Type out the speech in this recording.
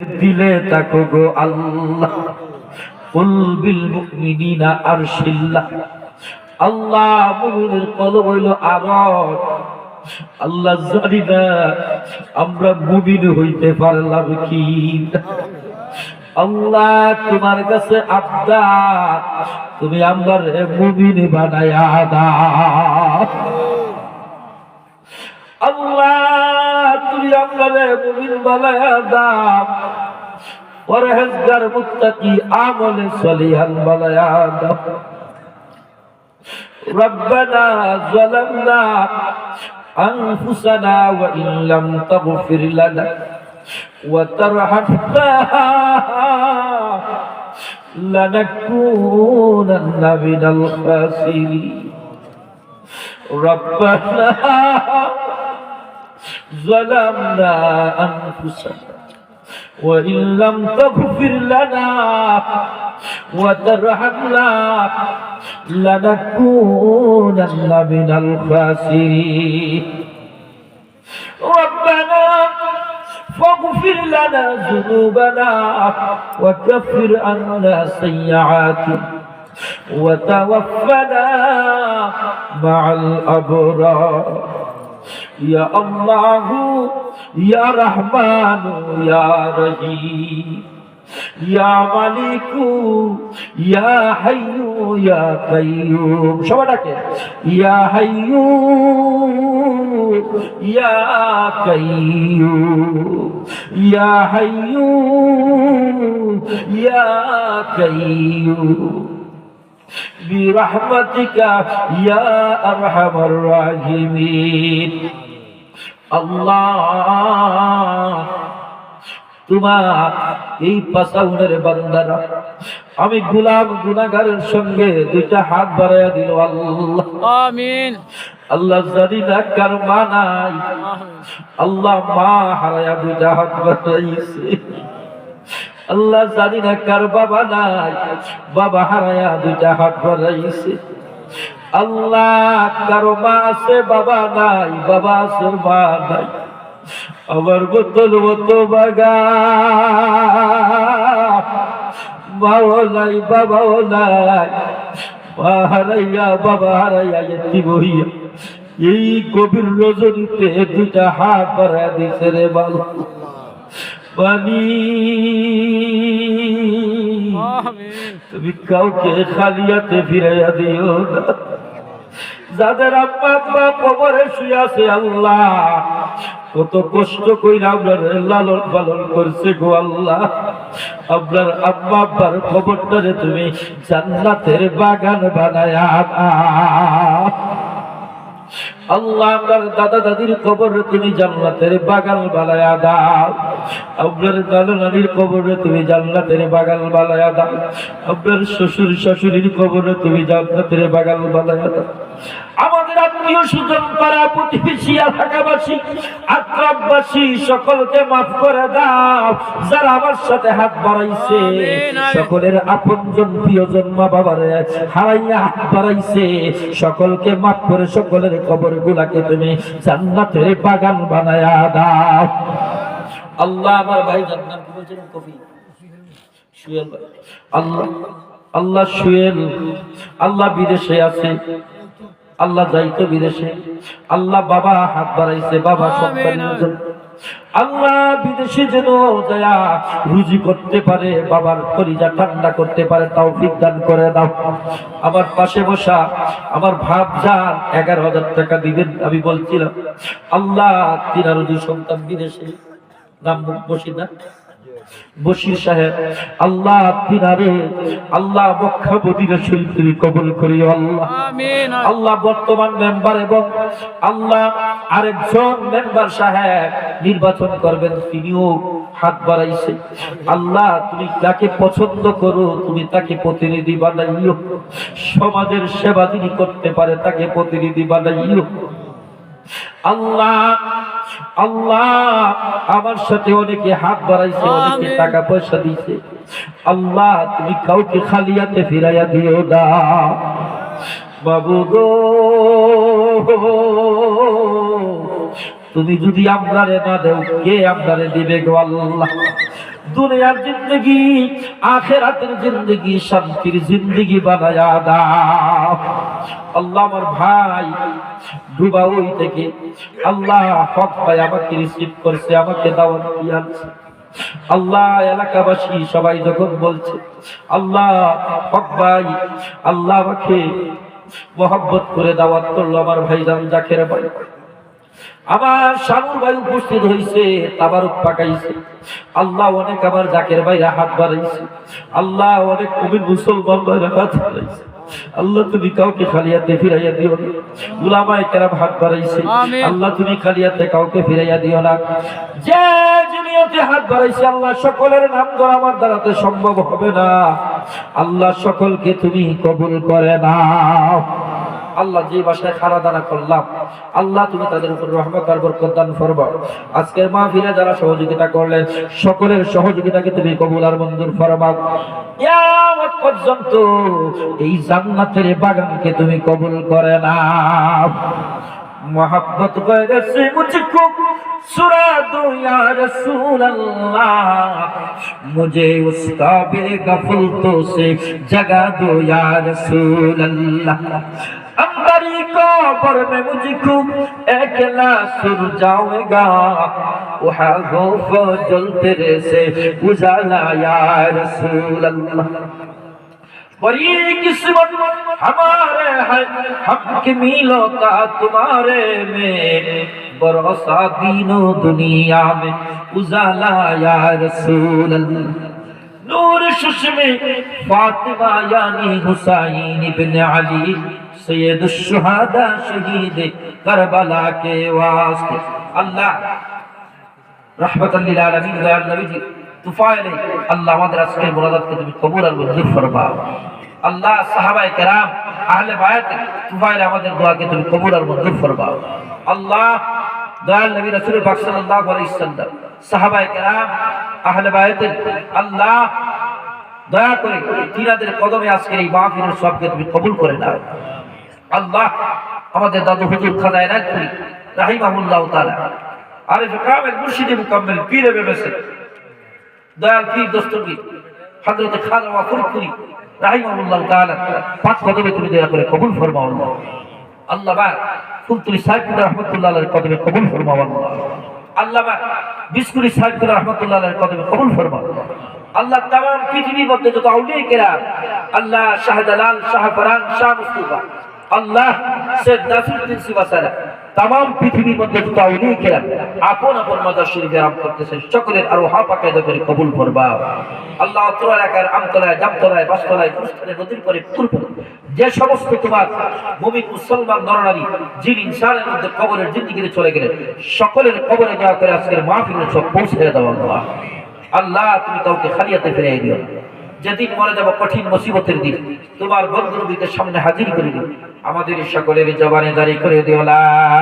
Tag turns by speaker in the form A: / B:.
A: দিলে তাকো গো আল্লাহ কুল বিল মুমিনিনা আরশিল্লাহ। আল্লাহ মুমিনের কলব হইল আরশ। আল্লাহ জানি না আমরা মুমিন হইতে পারলাম কি। আল্লাহ তোমার কাছে আবদার, তুমি আমরারে মুমিন বানায়া দাও। আল্লাহ তুমি আমরারে মুমিন বানায়া দাও, পরহেজগার মুত্তাকি আমলে সলিহান বানায়া দাও। রব্বানা যালামনা আনফুসানা ওয়া ইন লাম তাগফির লানা ওয়া তারহামনা লানাকুনান্না মিনাল খাসিরিন। রব্বানা যালামনা আনফুসানা وإن لم تغفر لنا وترحمنا لنكونن من الخاسرين. ربنا فاغفر لنا ذنوبنا وكفر عنا سيئاتنا وتوفنا مع الأبرار. يا الله يا رحمن يا رحيم يا مالك يا حي يا قيوم. সবাই ডাকে يا حي يا قيوم يا حي يا قيوم برحمتك يا أرحم الراحمين. আল্লাহ তোমার এই পাসাউনের বান্দারা আমি গোলাম গুনাহগারের সঙ্গে দুইটা হাত বাড়াইয়া দিল। আল্লাহ আমিন। আল্লাহ জানি না কার মা নাই, আল্লাহ মা হারায়া দুইটা হাত বাড়াইছে। আল্লাহ জানি না কার বাবা নাই, বাবা হারায়া দুইটা হাত বাড়াইছে। আল্লাহ কারো মা আছে বাবা নাই, বাবা আছে মা নাই। আমার বোতল মতো বাগা মাও নাই বাবাও নাই, মা হারাইয়া বাবা হারাইয়া এতিম হইয়া এই গভীর রজনীতে দুইটা হাত বাড়াইয়া দিছে রে বাবা। পানি তুমি কাউকে খালিয়াতে ফিরাইয়া দিও না। যাদের আম্মা আব্বা কবরে শুয়ে আছে আল্লাহ কত কষ্ট কইরা আপনার লালন পালন করছে গো আল্লাহ, আপনার আম্মা আব্বার কবরটারে তুমি জান্নাতের বাগান বানায়া দাও। আল্লাহ আপনার দাদা দাদির কবরে তুমি জান্নাতের বাগান বানায়া দাও। আপনার দাদা নানির কবরে তুমি জান্নাতের বাগান বানায়া দাও। আপনার শ্বশুর শাশুড়ির কবরে তুমি জান্নাতের বাগান বানায়া দাও। আমাদের আত্মীয় স্বজন পাড়া প্রতিবেশী এলাকাবাসী আত্রাববাসী সকলকে মাফ করে দাও। যারা আমার সাথে হাত বাড়াইছে সকলের আপনজন প্রিয়জন মা বাবারে হারাইয়া হাত বাড়াইছে সকলকে মাফ করে সকলের কবর গুলাকে তুমি জান্নাতের বাগান বানায়া দাও। আল্লাহ আমার ভাই জান্নাত কি বলছেন কবি সুয়েল ভাই, আল্লাহ আল্লাহ সুয়েল আল্লাহ বিদেশে আছে, আল্লাহ যাইতো বিদেশে। আল্লাহ বাবা হাত বাড়াইছে বাবা সন্তানের জন্য, আল্লাহ বিদেশে যেন যায়া রুজি করতে পারে, বাবার কলিজা ঠান্ডা করতে পারে তৌফিক দান করে দাও। আমার পাশে বসা আমার ভাবজান 11,000 টাকা দিবেন আমি বলছিলাম। আল্লাহ তিনার দুই সন্তান বিদেশে, নাম বসির না বশির সাহেব, আল্লাহ তিনারে আল্লাহ মক্কা মদিনা শরীফ তুমি কবুল করিও আল্লাহ। আমিন। আল্লাহ বর্তমান মেম্বার এবং আল্লাহ আরেকজন মেম্বার সাহেব নির্বাচন করবেন, তিনিও হাত বাড়াইছে। আল্লাহ তুমি যাকে পছন্দ করো তুমি তাকে প্রতিনিধি বানাইও, সমাজের সেবা যিনি করতে পারে তাকে প্রতিনিধি বানাইও। আল্লাহ আল্লাহ আমার সাথে অনেকে হাত বাড়াইছে, অনেকে টাকা পয়সা দিয়েছে। আল্লাহ তুমি কাউকে খালিয়াতে ফিরাইয়া দিও না বাবু গো। তুমি যদি আমরারে না দেও কে আমরারে দিবে গো আল্লাহ। দুনিয়ার জিন্দগি আখিরাতের জিন্দগি শান্তির জিন্দগি বানায়া দাও। আল্লাহ আমার ভাই দুবাই থেকে আল্লাহ হক ভাই আমাকে রিসিভ করছে, আমাকে দাওয়াত দিয়েছে। আল্লাহ এলাকাবাসী সবাই যখন বলছে আল্লাহ হক ভাই আল্লাহ আমাকে মোহাব্বত করে দাওয়াত করলো, আমার ভাইজান জাকের ভাই আমার শানুর ভাই উপস্থিত হয়েছে, তাবারুক পাকাইছে। আল্লাহ অনেক আমার জাকের ভাইরা হাত বাড়াইছে, আল্লাহ অনেক কবির মুসলমান ভাইরা হাত বাড়াইছে। আল্লাহ তুমি কাউকে খালিয়াতে ফিরাইয়া দিও না। উলামায়ে কেরাম হাত বাড়াইছে, আল্লাহ তুমি খালিয়াতে কাউকে ফিরাইয়া দিও না। যে দুনিয়াতে হাত বাড়াইছে আল্লাহ সকলের নাম ধরা আমার দ্বারাতে সম্ভব হবে না, আল্লাহ সকলকে তুমি কবুল করে নাও। আল্লাহ যে বাসায় খানা দানা করলাম আল্লাহ তুমি তাদের উপর রহমত আর বরকত দান ফরমাও। আজকের মাহফিলে যারা সহযোগিতা করলেন সকলের সহযোগিতাকে তুমি কবুল আর মঞ্জুর ফরমাও। কিয়ামত পর্যন্ত এই জান্নাতের বাগানকে তুমি কবুল করে নাও। मोहब्बत गैर से मुझको सुरा दो या रसूल अल्लाह, मुझे उस काबिल गफलतों से जगा दो या रसूल अल्लाह। अंदरी कब्र में मुझको अकेला सुर जाऊंगा, वहाँ गौफ जल तेरे से उजाला या रसूल अल्लाह। बड़ी किस्मत हमारे है हक के मिलो का तुम्हारे में, बरसा दीनो दुनिया में उजाला या रसूल अल्लाह। नूर चश्मे फातिमा यानी हुसैन इब्न अली, सैयद शुहादा शहीद करबला के वास्ते अल्लाह रहमतुल लिल आलमीन दयाल नबी जी तुफाइले अल्लाह আমাদের আজকের মুরাদাতকে তুমি কবুল আর মঞ্জুর ফরমাও। আল্লাহ সাহাবায়ে কেরাম আহলে বায়াত তুফাইলে আমাদের দোয়াকে তুমি কবুল আর মঞ্জুর ফরমাও। আল্লাহ দয়াল নবী রাসূল পাক সাল্লাল্লাহু আলাইহি ওয়াসাল্লাম সাহাবায়ে কেরাম আহলে বায়াত আল্লাহ দয়া করে তিনাদের কদমে আজকের এই মাহফিলের সবকে তুমি কবুল করে নাও। আল্লাহ আমাদের দাদু হুজুর খাজা এনায়েতপুরী রাহিমাহুল্লাহ তাআলা আরিফ কামেল মুর্শিদে মুকাম্মেল পীরে বেবেছে দয়াল পীর দস্তগীর হযরত খাজা ওয়াফরপুরী রাহিমাহুল্লাহ তাআলা পাক কদমে তুমি দয়া করে কবুল ফরমাও। আল্লাহ আল্লাহ বা ফুলতুলি সাহেব রাহমাতুল্লাহ আলাইহির কদমে কবুল ফরমাও। আল্লাহ বা বিসকুরি সাহেব রাহমাতুল্লাহ আলাইহির কদমে কবুল ফরমাও। আল্লাহ तमाम পৃথিবীর মধ্যে যত আউলিয়া কেরাম আল্লাহ শাহজালাল শাহফরান শাহ মুস্তাফা আল্লাহ সৈয়দ নাসিরউদ্দিন সিবাসারা तमाम পৃথিবীর মধ্যে যত আউলিয়া কেরাম আপন আপন মাজার শরীফে আরাম করতেছেন সকলের আরওয়াহ পাকায়দা করে কবুল ফরমাও। আল্লাহ অত্র এলাকার আমতলায় জামতলায় বাসতলায় কুস্তানে নদীর পরে পূর্ব যে সমস্ত তোমার মুমিন মুসলমান নরনারী জিন ইনসানের মধ্যে কবরের জিন্দেগিতে চলে গেলেন সকলের কবরে দয়া করে আজকের মাহফিলে সব পৌঁছে দাও। আল্লাহ আল্লাহ তুমি কাউকে খালিয়াতে ফিরিয়ে দিও না। যেদিন মরে যাব কঠিন মুসিবতের দিন তোমার বন্ধু নবীকে সামনে হাজির করে দিও, আমাদের সকলের জবানে জারি করে দিও।